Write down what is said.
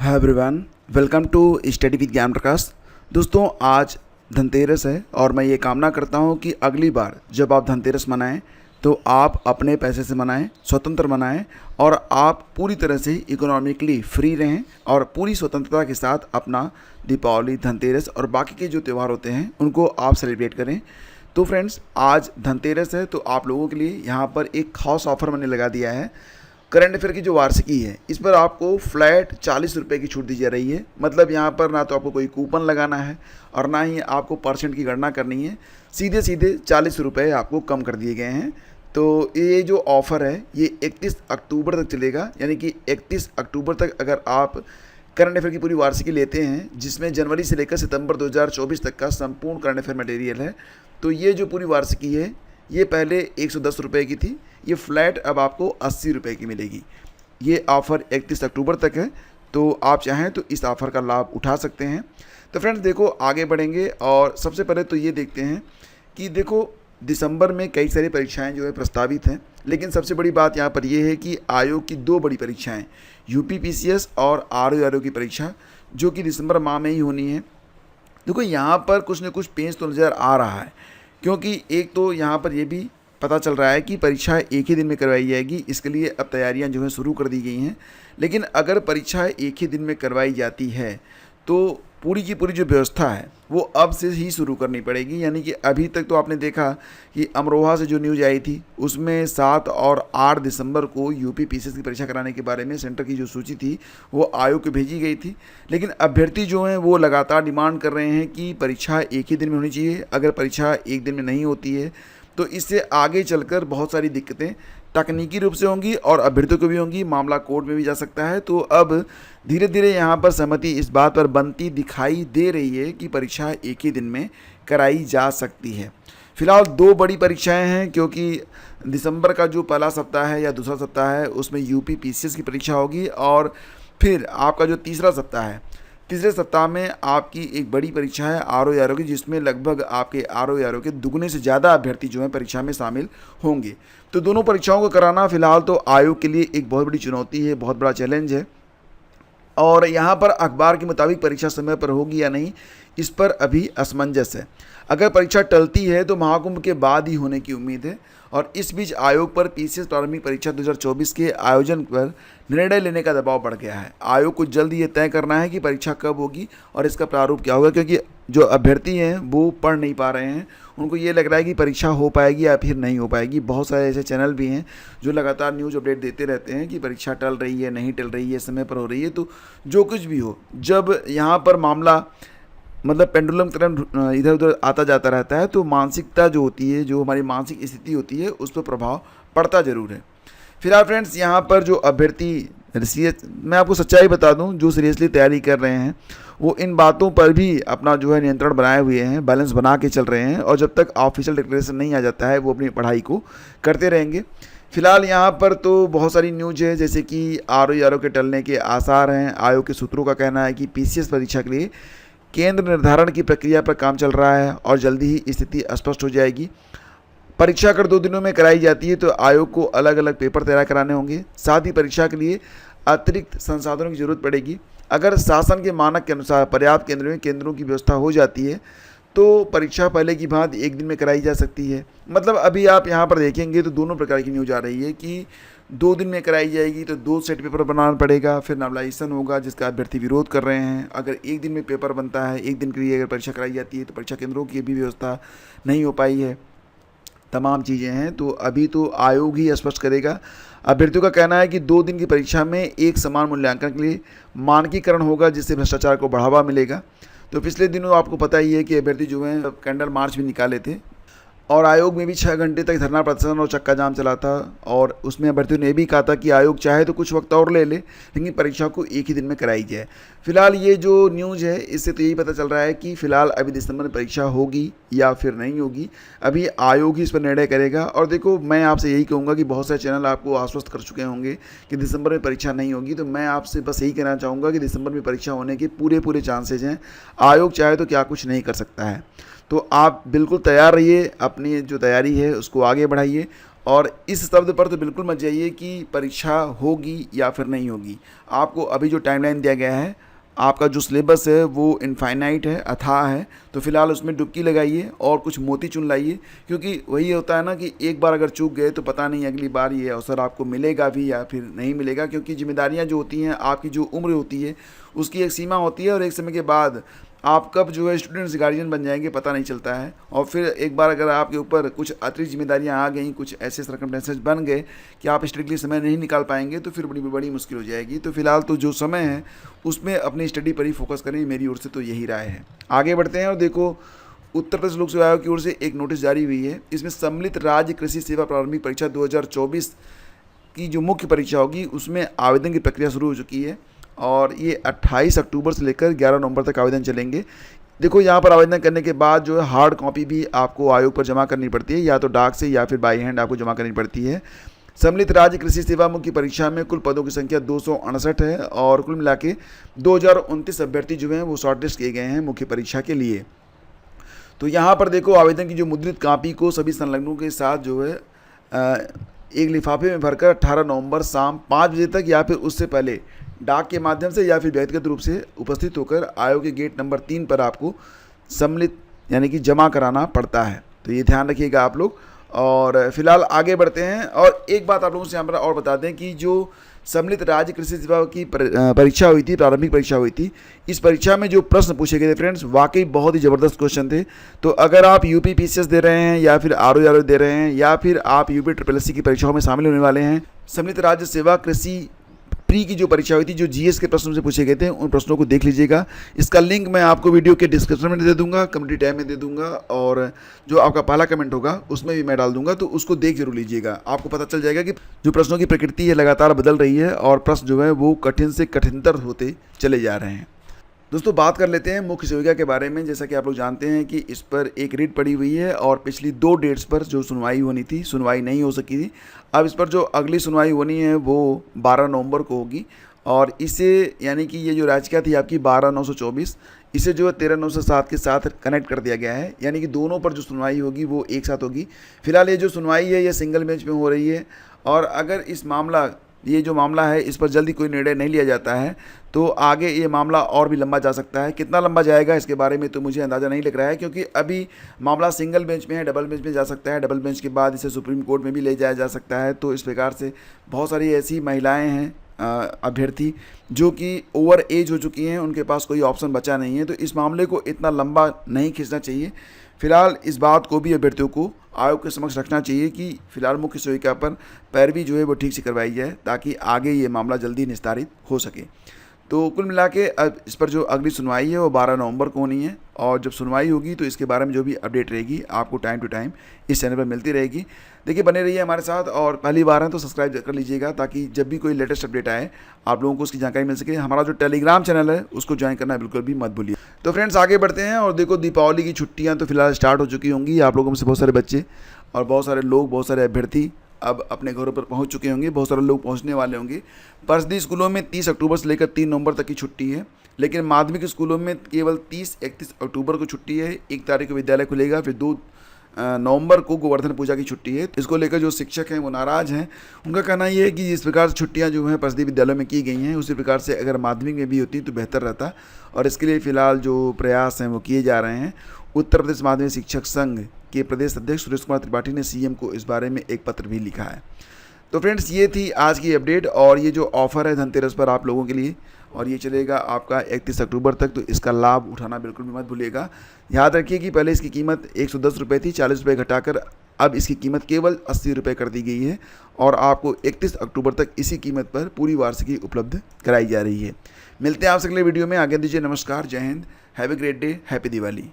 Hi everyone, welcome to study with Gyan Prakash. दोस्तों, आज धनतेरस है और मैं ये कामना करता हूँ कि अगली बार जब आप धनतेरस मनाएं तो आप अपने पैसे से मनाएं, स्वतंत्र मनाएं और आप पूरी तरह से इकोनॉमिकली फ्री रहें और पूरी स्वतंत्रता के साथ अपना दीपावली, धनतेरस और बाकी के जो त्यौहार होते हैं उनको आप सेलिब्रेट करें। तो फ्रेंड्स, आज धनतेरस है तो आप लोगों के लिए यहाँ पर एक खास ऑफ़र मैंने लगा दिया है। करंट अफेयर की जो वार्षिकी है इस पर आपको फ्लैट 40 रुपये की छूट दी जा रही है। मतलब यहाँ पर ना तो आपको कोई कूपन लगाना है और ना ही आपको परसेंट की गणना करनी है, सीधे सीधे 40 रुपये आपको कम कर दिए गए हैं। तो ये जो ऑफ़र है ये 31 अक्टूबर तक चलेगा, यानी कि 31 अक्टूबर तक अगर आप करंट अफेयर की पूरी वार्षिकी लेते हैं जिसमें जनवरी से लेकर सितंबर 2024 तक का संपूर्ण करंट अफेयर मटेरियल है, तो ये जो पूरी वार्षिकी है ये पहले 110 रुपये की थी, ये फ्लैट अब आपको 80 रुपये की मिलेगी। ये ऑफ़र 31 अक्टूबर तक है, तो आप चाहें तो इस ऑफ़र का लाभ उठा सकते हैं। तो फ्रेंड्स देखो, आगे बढ़ेंगे और सबसे पहले तो ये देखते हैं कि देखो दिसंबर में कई सारी परीक्षाएं जो है प्रस्तावित हैं, लेकिन सबसे बड़ी बात यहाँ पर ये है कि आयोग की दो बड़ी परीक्षाएँ यूपीपीसीएस और आरओ की परीक्षा जो कि दिसंबर माह में ही होनी है। देखो यहाँ पर कुछ न कुछ पेंच तो नज़र आ रहा है, क्योंकि एक तो यहाँ पर ये भी पता चल रहा है कि परीक्षा एक ही दिन में करवाई जाएगी। इसके लिए अब तैयारियां जो है शुरू कर दी गई हैं। लेकिन अगर परीक्षा एक ही दिन में करवाई जाती है तो पूरी की पूरी जो व्यवस्था है वो अब से ही शुरू करनी पड़ेगी। यानी कि अभी तक तो आपने देखा कि अमरोहा से जो न्यूज़ आई थी उसमें 7 और 8 दिसंबर को यूपीपीसीएस की परीक्षा कराने के बारे में सेंटर की जो सूची थी वो आयोग को भेजी गई थी। लेकिन अभ्यर्थी जो हैं वो लगातार डिमांड कर रहे हैं कि परीक्षा एक ही दिन में होनी चाहिए। अगर परीक्षा एक दिन में नहीं होती है तो इससे आगे चलकर बहुत सारी दिक्कतें तकनीकी रूप से होंगी और अभ्यर्थियों को भी होंगी, मामला कोर्ट में भी जा सकता है। तो अब धीरे धीरे यहाँ पर सहमति इस बात पर बनती दिखाई दे रही है कि परीक्षा एक ही दिन में कराई जा सकती है। फिलहाल दो बड़ी परीक्षाएं हैं, क्योंकि दिसंबर का जो पहला सप्ताह है या दूसरा सप्ताह है उसमें यूपीपीसीएस की परीक्षा होगी और फिर आपका जो तीसरा सप्ताह है, तीसरे सप्ताह में आपकी एक बड़ी परीक्षा है आरओ की, जिसमें लगभग आपके आरओ के दुगने से ज़्यादा अभ्यर्थी जो हैं परीक्षा में शामिल होंगे। तो दोनों परीक्षाओं को कराना फिलहाल तो आयोग के लिए एक बहुत बड़ी चुनौती है, बहुत बड़ा चैलेंज है। और यहाँ पर अखबार के मुताबिक परीक्षा समय पर होगी या नहीं, इस पर अभी असमंजस है। अगर परीक्षा टलती है तो महाकुंभ के बाद ही होने की उम्मीद है। और इस बीच आयोग पर पीसीएस प्रारंभिक परीक्षा 2024 के आयोजन पर निर्णय लेने का दबाव बढ़ गया है। आयोग को जल्द ये तय करना है कि परीक्षा कब होगी और इसका प्रारूप क्या होगा, क्योंकि जो अभ्यर्थी हैं वो पढ़ नहीं पा रहे हैं। उनको ये लग रहा है कि परीक्षा हो पाएगी या फिर नहीं हो पाएगी। बहुत सारे ऐसे चैनल भी हैं जो लगातार न्यूज़ अपडेट देते रहते हैं कि परीक्षा टल रही है, नहीं टल रही है, समय पर हो रही है। तो जो कुछ भी हो, जब यहाँ पर मामला मतलब पेंडुलम की तरह इधर उधर आता जाता रहता है तो मानसिकता जो होती है, जो हमारी मानसिक स्थिति होती है, उस पर प्रभाव पड़ता ज़रूर है। फिलहाल फ्रेंड्स यहाँ पर जो अभ्यर्थी मैं आपको सच्चाई बता दूं, जो सीरियसली तैयारी कर रहे हैं वो इन बातों पर भी अपना जो है नियंत्रण बनाए हुए हैं, बैलेंस बना के चल रहे हैं और जब तक ऑफिशियल डिक्लेरेशन नहीं आ जाता है वो अपनी पढ़ाई को करते रहेंगे। फिलहाल यहाँ पर तो बहुत सारी न्यूज है, जैसे कि आरओ के टलने के आसार हैं। आयोग के सूत्रों का कहना है कि पीसीएस परीक्षा के लिए केंद्र निर्धारण की प्रक्रिया पर काम चल रहा है और जल्दी ही स्थिति स्पष्ट हो जाएगी। परीक्षा अगर 2 दिनों में कराई जाती है तो आयोग को अलग अलग पेपर तैयार कराने होंगे। साथ ही परीक्षा के लिए अतिरिक्त संसाधनों की जरूरत पड़ेगी। अगर शासन के मानक के अनुसार पर्याप्त केंद्रों की व्यवस्था हो जाती है तो परीक्षा पहले की भांति एक दिन में कराई जा सकती है। मतलब अभी आप यहाँ पर देखेंगे तो दोनों प्रकार की न्यूज आ रही है कि 2 दिन में कराई जाएगी तो 2 सेट पेपर बनाना पड़ेगा, फिर नॉमिनेशन होगा जिसका अभ्यर्थी विरोध कर रहे हैं। अगर एक दिन में पेपर बनता है, एक दिन के लिए अगर परीक्षा कराई जाती है तो परीक्षा केंद्रों की भी व्यवस्था नहीं हो पाई है। तमाम चीज़ें हैं, तो अभी तो आयोग ही स्पष्ट करेगा। अभ्यर्थियों का कहना है कि 2 दिन की परीक्षा में एक समान मूल्यांकन के लिए मानकीकरण होगा, जिससे भ्रष्टाचार को बढ़ावा मिलेगा। तो पिछले दिनों आपको पता ही है कि अभ्यर्थी जो हैं कैंडल मार्च भी निकाले थे और आयोग में भी 6 घंटे तक धरना प्रदर्शन और चक्का जाम चला था। और उसमें अभ्यर्थियों ने भी कहा था कि आयोग चाहे तो कुछ वक्त और ले लेकिन परीक्षा को एक ही दिन में कराई जाए। फिलहाल ये जो न्यूज़ है इससे तो यही पता चल रहा है कि फिलहाल अभी दिसंबर में परीक्षा होगी या फिर नहीं होगी, अभी आयोग ही इस पर निर्णय करेगा। और देखो, मैं आपसे यही कहूँगा कि बहुत सारे चैनल आपको आश्वस्त कर चुके होंगे कि दिसंबर में परीक्षा नहीं होगी, तो मैं आपसे बस यही कहना चाहूँगा कि दिसंबर में परीक्षा होने के पूरे चांसेज हैं। आयोग चाहे तो क्या कुछ नहीं कर सकता है। तो आप बिल्कुल तैयार रहिए, अपनी जो तैयारी है उसको आगे बढ़ाइए और इस शब्द पर तो बिल्कुल मत जाइए कि परीक्षा होगी या फिर नहीं होगी। आपको अभी जो टाइमलाइन दिया गया है, आपका जो सिलेबस है वो इनफाइनाइट है, अथाह है, तो फिलहाल उसमें डुबकी लगाइए और कुछ मोती चुन लाइए, क्योंकि वही होता है ना कि एक बार अगर चूक गए तो पता नहीं अगली बार ये अवसर आपको मिलेगा भी या फिर नहीं मिलेगा, क्योंकि जिम्मेदारियां जो होती हैं, आपकी जो उम्र होती है उसकी एक सीमा होती है और एक समय के बाद आप कब जो है स्टूडेंट्स गार्जियन बन जाएंगे पता नहीं चलता है। और फिर एक बार अगर आपके ऊपर कुछ अतिरिक्त जिम्मेदारियां आ गई, कुछ ऐसे सर्कमस्टेंसेस बन गए कि आप स्ट्रिक्टली समय नहीं निकाल पाएंगे, तो फिर बड़ी मुश्किल हो जाएगी। तो फिलहाल तो जो समय है उसमें अपनी स्टडी पर ही फोकस करें, मेरी ओर से तो यही राय है। आगे बढ़ते हैं और देखो, उत्तर प्रदेश लोक सेवा आयोग की ओर से एक नोटिस जारी हुई है। इसमें सम्मिलित राज्य कृषि सेवा प्रारंभिक परीक्षा 2024 की जो मुख्य परीक्षा होगी उसमें आवेदन की प्रक्रिया शुरू हो चुकी है और ये 28 अक्टूबर से लेकर 11 नवंबर तक आवेदन चलेंगे। देखो, यहाँ पर आवेदन करने के बाद जो है हार्ड कॉपी भी आपको आयोग पर जमा करनी पड़ती है, या तो डाक से या फिर बाई हैंड आपको जमा करनी पड़ती है। सम्मिलित राज्य कृषि सेवा मुख्य परीक्षा में कुल पदों की संख्या 268 है और कुल मिला के 2029 अभ्यर्थी जो हैं वो शॉर्टलिस्ट किए गए हैं मुख्य परीक्षा के लिए। तो यहाँ पर देखो, आवेदन की जो मुद्रित कापी को सभी संलग्नों के साथ जो है एक लिफाफे में भरकर 18 नवंबर शाम 5 बजे तक या फिर उससे पहले डाक के माध्यम से या फिर व्यक्तिगत रूप से उपस्थित होकर आयोग के गेट नंबर 3 पर आपको सम्मिलित यानी कि जमा कराना पड़ता है। तो ये ध्यान रखिएगा आप लोग। और फिलहाल आगे बढ़ते हैं और एक बात आप लोगों से यहाँ पर और बता दें कि जो सम्मिलित राज्य कृषि सेवा की परीक्षा हुई थी, प्रारंभिक परीक्षा हुई थी, इस परीक्षा में जो प्रश्न पूछे गए थे फ्रेंड्स, वाकई बहुत ही ज़बरदस्त क्वेश्चन थे। तो अगर आप यूपी पीसीएस दे रहे हैं या फिर आरओ दे रहे हैं या फिर आप यूपी ट्रिपल एससी की परीक्षाओं में शामिल होने वाले हैं, सम्मिलित राज्य सेवा कृषि प्री की जो परीक्षा हुई थी, जो जीएस के प्रश्नों से पूछे गए थे, उन प्रश्नों को देख लीजिएगा। इसका लिंक मैं आपको वीडियो के डिस्क्रिप्शन में दे दूंगा, कम्युनिटी टैब में दे दूंगा और जो आपका पहला कमेंट होगा उसमें भी मैं डाल दूंगा, तो उसको देख जरूर लीजिएगा। आपको पता चल जाएगा कि जो प्रश्नों की प्रकृति है लगातार बदल रही है और प्रश्न जो है वो कठिन से कठिनतर होते चले जा रहे हैं। दोस्तों, बात कर लेते हैं मुख्य सेविका के बारे में। जैसा कि आप लोग जानते हैं कि इस पर एक रिट पड़ी हुई है और पिछली 2 डेट्स पर जो सुनवाई होनी थी, सुनवाई नहीं हो सकी थी। अब इस पर जो अगली सुनवाई होनी है वो 12 नवंबर को होगी और इसे यानी कि ये जो याचिका थी आपकी 12/924, इसे जो है 13/907 के साथ कनेक्ट कर दिया गया है, यानी कि दोनों पर जो सुनवाई होगी वो एक साथ होगी। फिलहाल ये जो सुनवाई है ये सिंगल बेंच में हो रही है और अगर ये जो मामला है इस पर जल्दी कोई निर्णय नहीं लिया जाता है तो आगे ये मामला और भी लंबा जा सकता है। कितना लंबा जाएगा इसके बारे में तो मुझे अंदाज़ा नहीं लग रहा है, क्योंकि अभी मामला सिंगल बेंच में है, डबल बेंच में जा सकता है, डबल बेंच के बाद इसे सुप्रीम कोर्ट में भी ले जाया जा सकता है। तो इस प्रकार से बहुत सारी ऐसी महिलाएं हैं अभ्यर्थी जो कि ओवर एज हो चुकी हैं, उनके पास कोई ऑप्शन बचा नहीं है, तो इस मामले को इतना लंबा नहीं खींचना चाहिए। फिलहाल इस बात को भी अभ्यर्थियों को आयोग के समक्ष रखना चाहिए कि फिलहाल मुख्य सेविका पर पैरवी जो है वो ठीक से करवाई जाए ताकि आगे ये मामला जल्दी निस्तारित हो सके। तो कुल मिला के अब इस पर जो अगली सुनवाई है वो 12 नवंबर को होनी है और जब सुनवाई होगी तो इसके बारे में जो भी अपडेट रहेगी आपको टाइम टू टाइम इस चैनल पर मिलती रहेगी। देखिए, बने रहिए हमारे साथ और पहली बार है तो सब्सक्राइब कर लीजिएगा ताकि जब भी कोई लेटेस्ट अपडेट आए आप लोगों को उसकी जानकारी मिल सके। हमारा जो टेलीग्राम चैनल है उसको ज्वाइन करना बिल्कुल भी मत भूलिए। तो फ्रेंड्स, आगे बढ़ते हैं और देखो, दीपावली की छुट्टियाँ तो फिलहाल स्टार्ट हो चुकी होंगी। आप लोगों में से बहुत सारे बच्चे और बहुत सारे लोग, बहुत सारे अभ्यर्थी अब अपने घरों पर पहुंच चुके होंगे, बहुत सारे लोग पहुंचने वाले होंगे। परिषदीय स्कूलों में 30 अक्टूबर से लेकर 3 नवंबर तक की छुट्टी है, लेकिन माध्यमिक स्कूलों में केवल 30-31 अक्टूबर को छुट्टी है। 1 तारीख को विद्यालय खुलेगा, फिर 2 नवंबर को गोवर्धन पूजा की छुट्टी है। इसको लेकर जो शिक्षक हैं वो नाराज़ हैं। उनका कहना ये है कि जिस प्रकार से छुट्टियां जो हैं परिषदीय विद्यालयों में की गई हैं उसी प्रकार से अगर माध्यमिक में भी होती तो बेहतर रहता, और इसके लिए फ़िलहाल जो प्रयास हैं वो किए जा रहे हैं। उत्तर प्रदेश माध्यमिक शिक्षक संघ के प्रदेश अध्यक्ष सुरेश कुमार त्रिपाठी ने सीएम को इस बारे में एक पत्र भी लिखा है। तो फ्रेंड्स, ये थी आज की अपडेट और ये जो ऑफ़र है धनतेरस पर आप लोगों के लिए, और ये चलेगा आपका 31 अक्टूबर तक, तो इसका लाभ उठाना बिल्कुल भी मत भूलिएगा। याद रखिए कि पहले इसकी कीमत 110 रुपये थी, 40 रुपये घटाकर अब इसकी कीमत केवल 80 रुपये कर दी गई है और आपको 31 अक्टूबर तक इसी कीमत पर पूरी वार्षिकी उपलब्ध कराई जा रही है। मिलते हैं आपसे अगले वीडियो में। आगे दीजिए, नमस्कार, जय Hind, have a great day, happy Diwali.